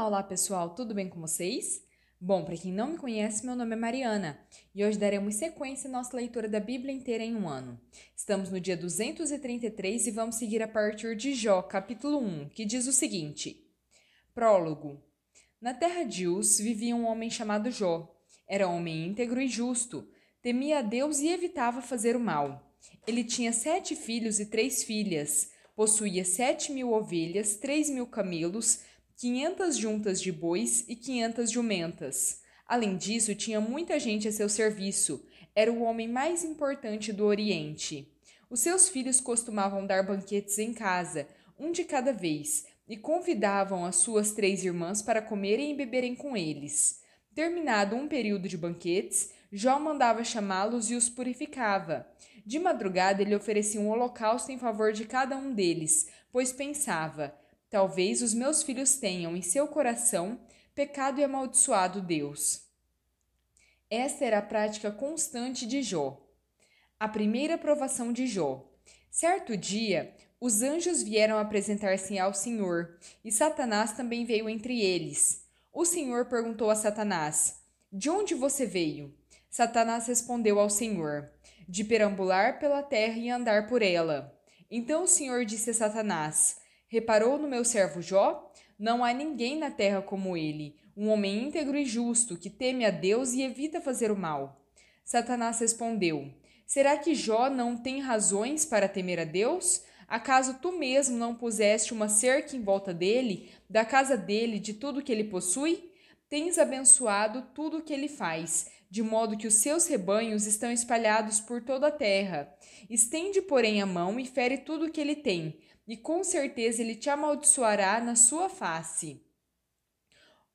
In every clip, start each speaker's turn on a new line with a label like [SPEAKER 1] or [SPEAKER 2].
[SPEAKER 1] Olá pessoal, tudo bem com vocês? Bom, para quem não me conhece, meu nome é Mariana e hoje daremos sequência à nossa leitura da Bíblia inteira em um ano. Estamos no dia 233 e vamos seguir a partir de Jó, capítulo 1, que diz o seguinte: Prólogo. Na terra de Uz vivia um homem chamado Jó. Era homem íntegro e justo, temia a Deus e evitava fazer o mal. Ele tinha 7 filhos e 3 filhas, possuía 7.000 ovelhas, 3.000 camelos, 500 juntas de bois e 500 jumentas. Além disso, tinha muita gente a seu serviço. Era o homem mais importante do Oriente. Os seus filhos costumavam dar banquetes em casa, um de cada vez, e convidavam as suas 3 irmãs para comerem e beberem com eles. Terminado um período de banquetes, Jó mandava chamá-los e os purificava. De madrugada, ele oferecia um holocausto em favor de cada um deles, pois pensava: talvez os meus filhos tenham em seu coração pecado e amaldiçoado Deus. Esta era a prática constante de Jó. A primeira provação de Jó. Certo dia, os anjos vieram apresentar-se ao Senhor, e Satanás também veio entre eles. O Senhor perguntou a Satanás: de onde você veio? Satanás respondeu ao Senhor: de perambular pela terra e andar por ela. Então o Senhor disse a Satanás: reparou no meu servo Jó? Não há ninguém na terra como ele, um homem íntegro e justo, que teme a Deus e evita fazer o mal. Satanás respondeu: será que Jó não tem razões para temer a Deus? Acaso tu mesmo não puseste uma cerca em volta dele, da casa dele, de tudo que ele possui? Tens abençoado tudo o que ele faz, de modo que os seus rebanhos estão espalhados por toda a terra. Estende, porém, a mão e fere tudo o que ele tem, e com certeza ele te amaldiçoará na sua face.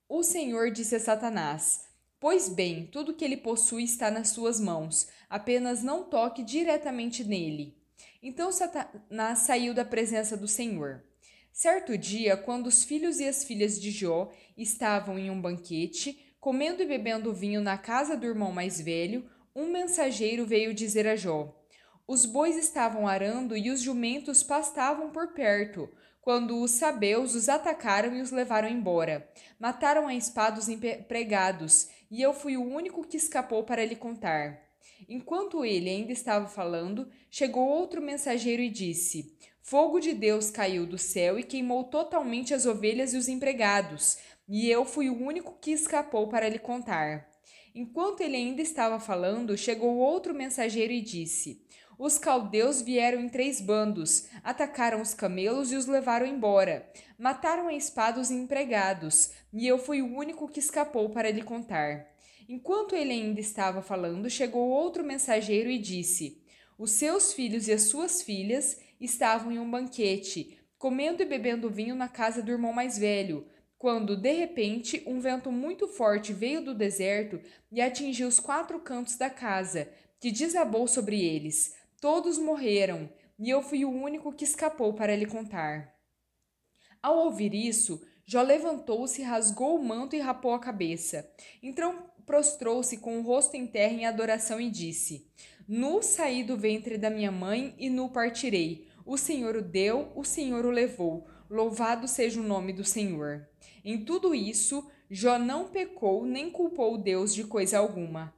[SPEAKER 1] O Senhor disse a Satanás: pois bem, tudo que ele possui está nas suas mãos, apenas não toque diretamente nele. Então Satanás saiu da presença do Senhor. Certo dia, quando os filhos e as filhas de Jó estavam em um banquete, comendo e bebendo vinho na casa do irmão mais velho, um mensageiro veio dizer a Jó: os bois estavam arando e os jumentos pastavam por perto, quando os sabeus os atacaram e os levaram embora. Mataram a espada os empregados, e eu fui o único que escapou para lhe contar. Enquanto ele ainda estava falando, chegou outro mensageiro e disse: fogo de Deus caiu do céu e queimou totalmente as ovelhas e os empregados, e eu fui o único que escapou para lhe contar. Enquanto ele ainda estava falando, chegou outro mensageiro e disse: os caldeus vieram em 3 bandos, atacaram os camelos e os levaram embora. Mataram a espada os empregados, e eu fui o único que escapou para lhe contar. Enquanto ele ainda estava falando, chegou outro mensageiro e disse: os seus filhos e as suas filhas estavam em um banquete, comendo e bebendo vinho na casa do irmão mais velho, quando, de repente, um vento muito forte veio do deserto e atingiu os 4 cantos da casa, que desabou sobre eles. Todos morreram, e eu fui o único que escapou para lhe contar. Ao ouvir isso, Jó levantou-se, rasgou o manto e rapou a cabeça. Então prostrou-se com o rosto em terra em adoração e disse: nu saí do ventre da minha mãe e nu partirei. O Senhor o deu, o Senhor o levou. Louvado seja o nome do Senhor. Em tudo isso, Jó não pecou nem culpou Deus de coisa alguma.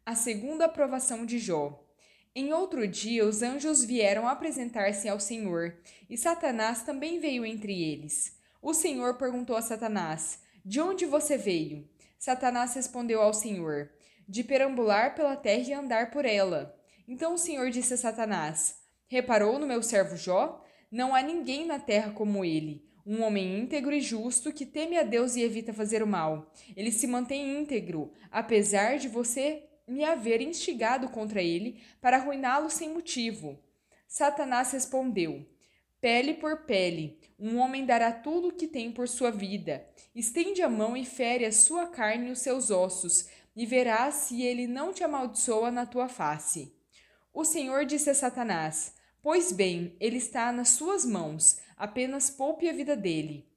[SPEAKER 1] A segunda aprovação de Jó. Em outro dia, os anjos vieram apresentar-se ao Senhor, e Satanás também veio entre eles. O Senhor perguntou a Satanás: de onde você veio? Satanás respondeu ao Senhor: de perambular pela terra e andar por ela. Então o Senhor disse a Satanás: reparou no meu servo Jó? Não há ninguém na terra como ele, um homem íntegro e justo que teme a Deus e evita fazer o mal. Ele se mantém íntegro, apesar de você me haver instigado contra ele para arruiná-lo sem motivo. Satanás respondeu: pele por pele, um homem dará tudo o que tem por sua vida. Estende a mão e fere a sua carne e os seus ossos, e verás se ele não te amaldiçoa na tua face. O Senhor disse a Satanás: pois bem, ele está nas suas mãos, apenas poupe a vida dele.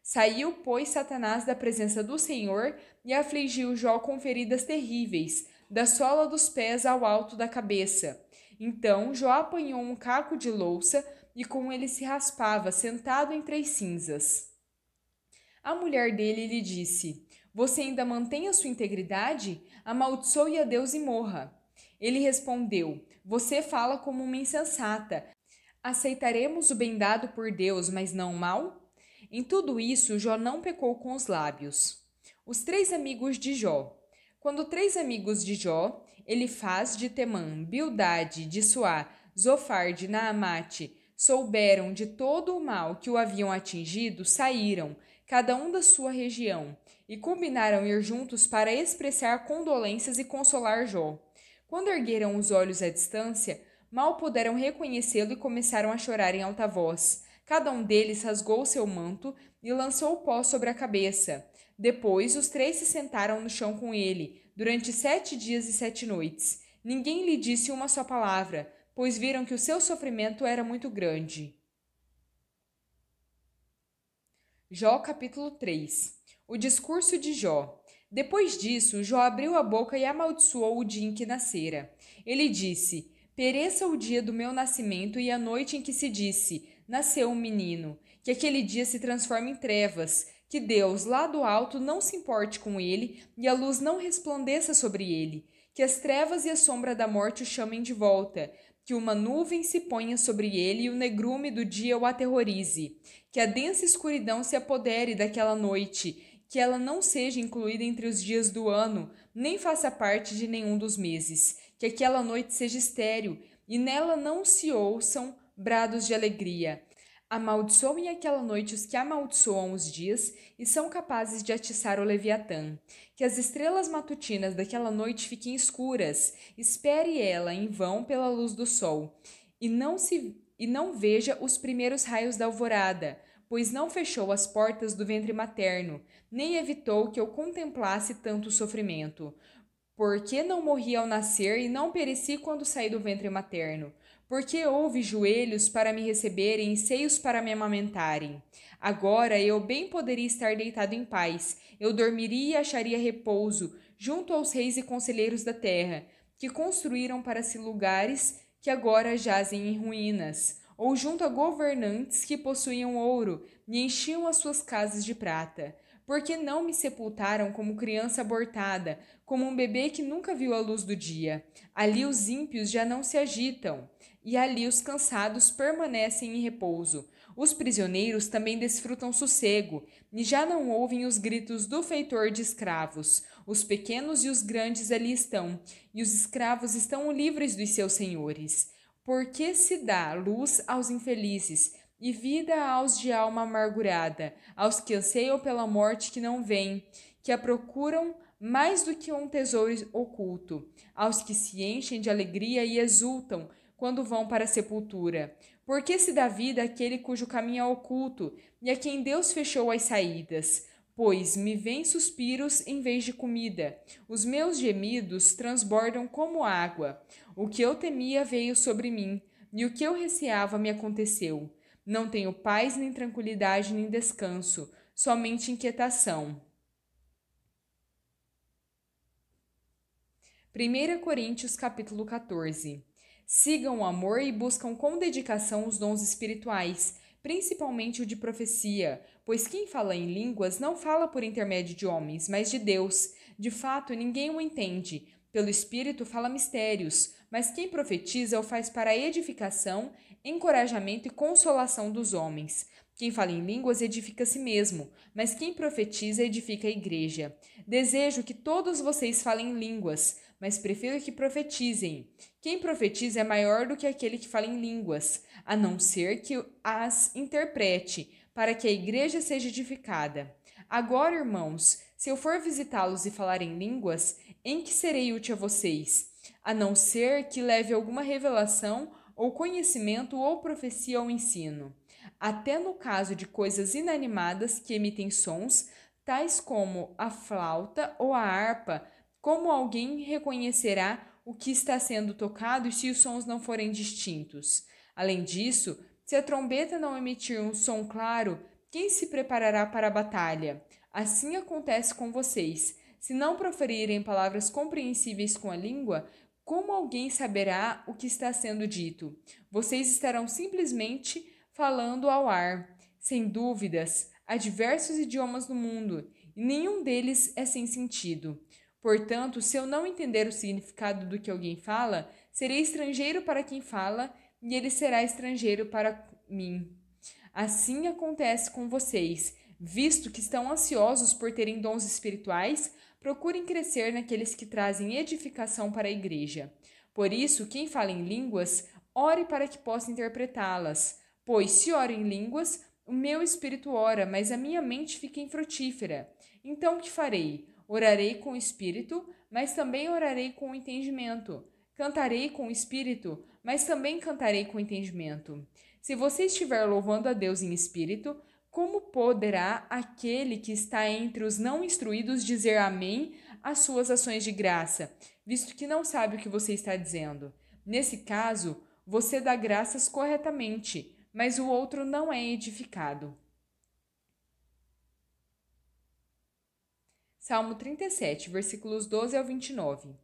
[SPEAKER 1] Saiu, pois, Satanás da presença do Senhor e afligiu Jó com feridas terríveis, da sola dos pés ao alto da cabeça. Então Jó apanhou um caco de louça e com ele se raspava, sentado entre as cinzas. A mulher dele lhe disse: Você ainda mantém a sua integridade? Amaldiçoe a Deus e morra. Ele respondeu: Você fala como uma insensata. Aceitaremos o bem dado por Deus, mas não o mal? Em tudo isso, Jó não pecou com os lábios. Os três amigos de Jó. Quando três amigos de Jó, Elifaz de Temã, Bildade de Suá, Zofar de Naamate, souberam de todo o mal que o haviam atingido, saíram, cada um da sua região, e combinaram ir juntos para expressar condolências e consolar Jó. Quando ergueram os olhos à distância, mal puderam reconhecê-lo e começaram a chorar em alta voz. Cada um deles rasgou seu manto e lançou o pó sobre a cabeça. Depois, os três se sentaram no chão com ele, durante 7 dias e 7 noites. Ninguém lhe disse uma só palavra, pois viram que o seu sofrimento era muito grande. Jó capítulo 3. O discurso de Jó. Depois disso, Jó abriu a boca e amaldiçoou o dia em que nascera. Ele disse: Pereça o dia do meu nascimento e a noite em que se disse: Nasceu um menino. Que aquele dia se transforme em trevas. Que Deus, lá do alto, não se importe com ele e a luz não resplandeça sobre ele. Que as trevas e a sombra da morte o chamem de volta. Que uma nuvem se ponha sobre ele e o negrume do dia o aterrorize. Que a densa escuridão se apodere daquela noite. Que ela não seja incluída entre os dias do ano, nem faça parte de nenhum dos meses. Que aquela noite seja estéril e nela não se ouçam brados de alegria. Amaldiçoem aquela noite os que amaldiçoam os dias e são capazes de atiçar o Leviatã. Que as estrelas matutinas daquela noite fiquem escuras, espere ela em vão pela luz do sol, e não veja os primeiros raios da alvorada, pois não fechou as portas do ventre materno, nem evitou que eu contemplasse tanto sofrimento. Porque não morri ao nascer e não pereci quando saí do ventre materno? Porque houve joelhos para me receberem e seios para me amamentarem? Agora eu bem poderia estar deitado em paz, eu dormiria e acharia repouso junto aos reis e conselheiros da terra, que construíram para si lugares que agora jazem em ruínas, ou junto a governantes que possuíam ouro e enchiam as suas casas de prata. Porque não me sepultaram como criança abortada, como um bebê que nunca viu a luz do dia? Ali os ímpios já não se agitam, e ali os cansados permanecem em repouso. Os prisioneiros também desfrutam sossego, e já não ouvem os gritos do feitor de escravos. Os pequenos e os grandes ali estão, e os escravos estão livres dos seus senhores. Porque se dá luz aos infelizes, e vida aos de alma amargurada, aos que anseiam pela morte que não vem, que a procuram mais do que um tesouro oculto, aos que se enchem de alegria e exultam quando vão para a sepultura. Porque se dá vida àquele cujo caminho é oculto, e a quem Deus fechou as saídas. Pois me vêm suspiros em vez de comida, os meus gemidos transbordam como água. O que eu temia veio sobre mim, e o que eu receava me aconteceu. Não tenho paz, nem tranquilidade, nem descanso, somente inquietação. 1 Coríntios capítulo 14. Sigam o amor e buscam com dedicação os dons espirituais, principalmente o de profecia, pois quem fala em línguas não fala por intermédio de homens, mas de Deus. De fato, ninguém o entende. Pelo Espírito fala mistérios, mas quem profetiza o faz para a edificação, encorajamento e consolação dos homens. Quem fala em línguas edifica a si mesmo, mas quem profetiza edifica a igreja. Desejo que todos vocês falem em línguas, mas prefiro que profetizem. Quem profetiza é maior do que aquele que fala em línguas, a não ser que as interprete, para que a igreja seja edificada. Agora, irmãos, se eu for visitá-los e falar em línguas, em que serei útil a vocês? A não ser que leve alguma revelação ou conhecimento ou profecia ou ensino. Até no caso de coisas inanimadas que emitem sons, tais como a flauta ou a harpa, como alguém reconhecerá o que está sendo tocado se os sons não forem distintos? Além disso, se a trombeta não emitir um som claro, quem se preparará para a batalha? Assim acontece com vocês. Se não proferirem palavras compreensíveis com a língua, Como alguém saberá o que está sendo dito? Vocês estarão simplesmente falando ao ar. Sem dúvidas, há diversos idiomas no mundo e nenhum deles é sem sentido. Portanto, se eu não entender o significado do que alguém fala, serei estrangeiro para quem fala e ele será estrangeiro para mim. Assim acontece com vocês. Visto que estão ansiosos por terem dons espirituais, procurem crescer naqueles que trazem edificação para a igreja. Por isso, quem fala em línguas, ore para que possa interpretá-las. Pois, se oro em línguas, o meu espírito ora, mas a minha mente fica infrutífera. Então, o que farei? Orarei com o espírito, mas também orarei com o entendimento. Cantarei com o espírito, mas também cantarei com o entendimento. Se você estiver louvando a Deus em espírito, como poderá aquele que está entre os não instruídos dizer amém às suas ações de graça, visto que não sabe o que você está dizendo? Nesse caso, você dá graças corretamente, mas o outro não é edificado. Salmo 37, versículos 12 ao 29.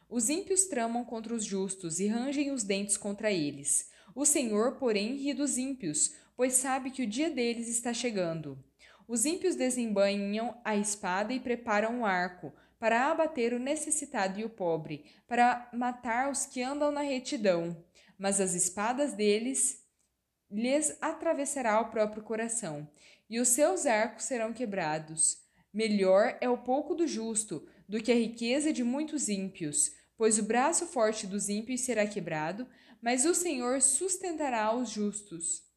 [SPEAKER 1] Os ímpios tramam contra os justos e rangem os dentes contra eles. O Senhor, porém, ri dos ímpios, pois sabe que o dia deles está chegando. Os ímpios desembainham a espada e preparam o arco, para abater o necessitado e o pobre, para matar os que andam na retidão. Mas as espadas deles lhes atravessará o próprio coração, e os seus arcos serão quebrados. Melhor é o pouco do justo do que a riqueza de muitos ímpios, pois o braço forte dos ímpios será quebrado, mas o Senhor sustentará os justos.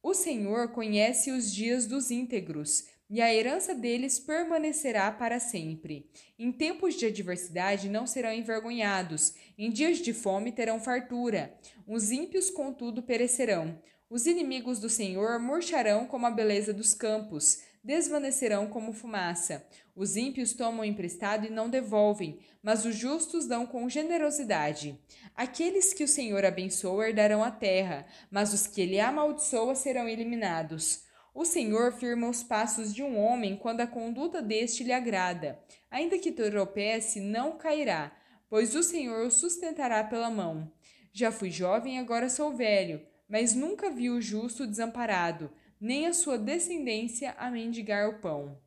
[SPEAKER 1] O Senhor conhece os dias dos íntegros, e a herança deles permanecerá para sempre. Em tempos de adversidade não serão envergonhados, em dias de fome terão fartura. Os ímpios, contudo, perecerão. Os inimigos do Senhor murcharão como a beleza dos campos, desvanecerão como fumaça. Os ímpios tomam emprestado e não devolvem, mas os justos dão com generosidade. Aqueles que o Senhor abençoa herdarão a terra, mas os que ele amaldiçoa serão eliminados. O Senhor firma os passos de um homem quando a conduta deste lhe agrada. Ainda que tropece, não cairá, pois o Senhor o sustentará pela mão. Já fui jovem e agora sou velho, mas nunca vi o justo desamparado, nem a sua descendência a mendigar o pão.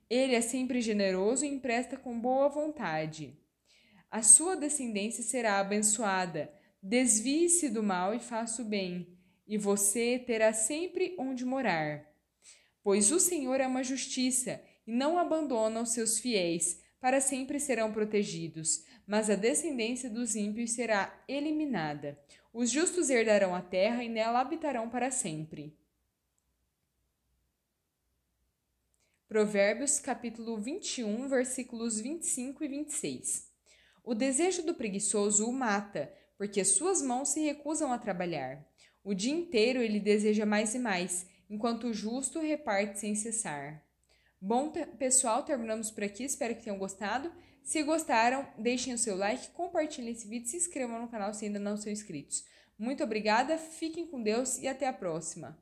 [SPEAKER 1] Ele é sempre generoso e empresta com boa vontade. A sua descendência será abençoada. Desvie-se do mal e faça o bem, e você terá sempre onde morar. Pois o Senhor é uma justiça e não abandona os seus fiéis, para sempre serão protegidos, mas a descendência dos ímpios será eliminada. Os justos herdarão a terra e nela habitarão para sempre. Provérbios capítulo 21, versículos 25 e 26. O desejo do preguiçoso o mata, porque suas mãos se recusam a trabalhar. O dia inteiro ele deseja mais e mais, enquanto o justo reparte sem cessar. Bom, pessoal, terminamos por aqui, espero que tenham gostado. Se gostaram, deixem o seu like, compartilhem esse vídeo e se inscrevam no canal se ainda não são inscritos. Muito obrigada, fiquem com Deus e até a próxima!